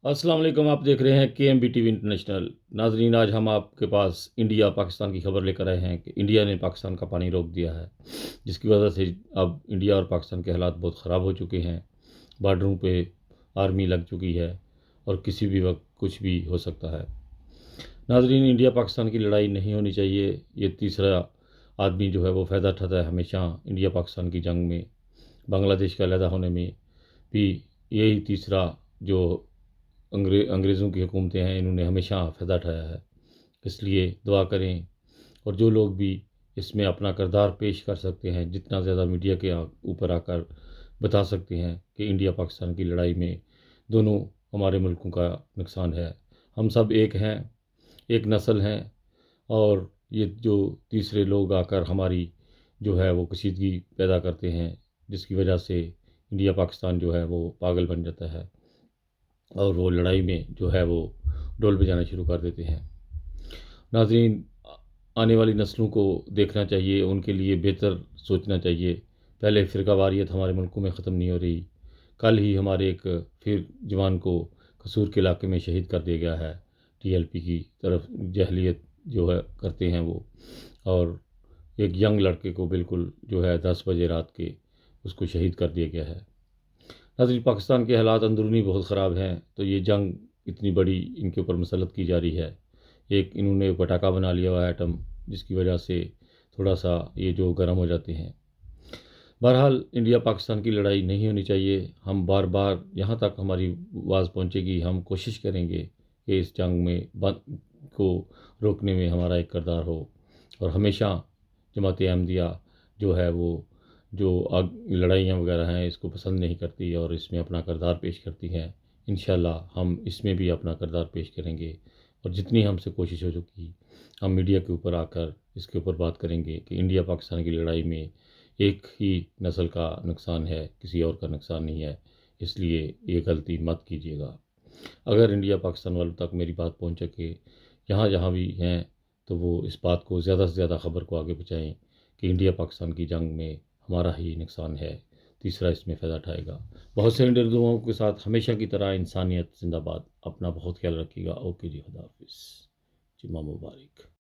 السلام علیکم، آپ دیکھ رہے ہیں کے M B T V international. ناظرین، آج ہم آپ کے پاس انڈیا پاکستان کی خبر لے کر آئے ہیں کہ انڈیا نے پاکستان کا پانی روک دیا ہے، جس کی وجہ سے اب انڈیا اور پاکستان کے حالات بہت خراب ہو چکے ہیں۔ بارڈروں پہ آرمی لگ چکی ہے اور کسی بھی وقت کچھ بھی ہو سکتا ہے۔ ناظرین، انڈیا پاکستان کی لڑائی نہیں ہونی چاہیے۔ یہ تیسرا آدمی جو ہے وہ فائدہ اٹھاتا ہے ہمیشہ انڈیا پاکستان کی جنگ میں، بنگلہ دیش کا علیحدہ ہونے میں بھی یہی تیسرا جو انگریزوں کی حکومتیں ہیں، انہوں نے ہمیشہ فائدہ اٹھایا ہے۔ اس لیے دعا کریں، اور جو لوگ بھی اس میں اپنا کردار پیش کر سکتے ہیں، جتنا زیادہ میڈیا کے اوپر آ کر بتا سکتے ہیں کہ انڈیا پاکستان کی لڑائی میں دونوں ہمارے ملکوں کا نقصان ہے۔ ہم سب ایک ہیں، ایک نسل ہیں، اور یہ جو تیسرے لوگ آ کر ہماری جو ہے وہ کشیدگی پیدا کرتے ہیں، جس کی وجہ سے انڈیا پاکستان جو ہے وہ پاگل بن جاتا ہے اور وہ لڑائی میں جو ہے وہ ڈول بجانا شروع کر دیتے ہیں۔ ناظرین، آنے والی نسلوں کو دیکھنا چاہیے، ان کے لیے بہتر سوچنا چاہیے۔ پہلے فرقہ واریت ہمارے ملکوں میں ختم نہیں ہو رہی۔ کل ہی ہمارے ایک پھر جوان کو قصور کے علاقے میں شہید کر دیا گیا ہے، ٹی ایل پی کی طرف جہلیت جو ہے کرتے ہیں وہ، اور ایک ینگ لڑکے کو بالکل جو ہے 10 بجے رات کے اس کو شہید کر دیا گیا ہے۔ ناظرین، پاکستان کے حالات اندرونی بہت خراب ہیں، تو یہ جنگ اتنی بڑی ان کے اوپر مسلط کی جا رہی ہے۔ ایک انہوں نے پٹاخہ بنا لیا ہوا ہے ایٹم، جس کی وجہ سے تھوڑا سا یہ جو گرم ہو جاتے ہیں۔ بہرحال، انڈیا پاکستان کی لڑائی نہیں ہونی چاہیے۔ ہم بار بار یہاں تک ہماری آواز پہنچے گی، ہم کوشش کریں گے کہ اس جنگ میں کو روکنے میں ہمارا ایک کردار ہو، اور ہمیشہ جماعت احمدیہ جو ہے وہ جو لڑائیاں وغیرہ ہیں اس کو پسند نہیں کرتی اور اس میں اپنا کردار پیش کرتی ہے۔ انشاءاللہ ہم اس میں بھی اپنا کردار پیش کریں گے، اور جتنی ہم سے کوشش ہو چکی ہم میڈیا کے اوپر آ کر اس کے اوپر بات کریں گے کہ انڈیا پاکستان کی لڑائی میں ایک ہی نسل کا نقصان ہے، کسی اور کا نقصان نہیں ہے۔ اس لیے یہ غلطی مت کیجیے گا۔ اگر انڈیا پاکستان والوں تک میری بات پہنچ سکے، جہاں بھی ہیں، تو وہ اس بات کو زیادہ سے زیادہ خبر کو آگے پہنچائیں کہ انڈیا پاکستان کی جنگ میں ہمارا ہی نقصان ہے، تیسرا اس میں فائدہ اٹھائے گا۔ بہت سے اردوؤں کے ساتھ ہمیشہ کی طرح انسانیت زندہ باد۔ اپنا بہت خیال رکھیے گا۔ اوکے جی، خدا حافظ، جمعہ مبارک۔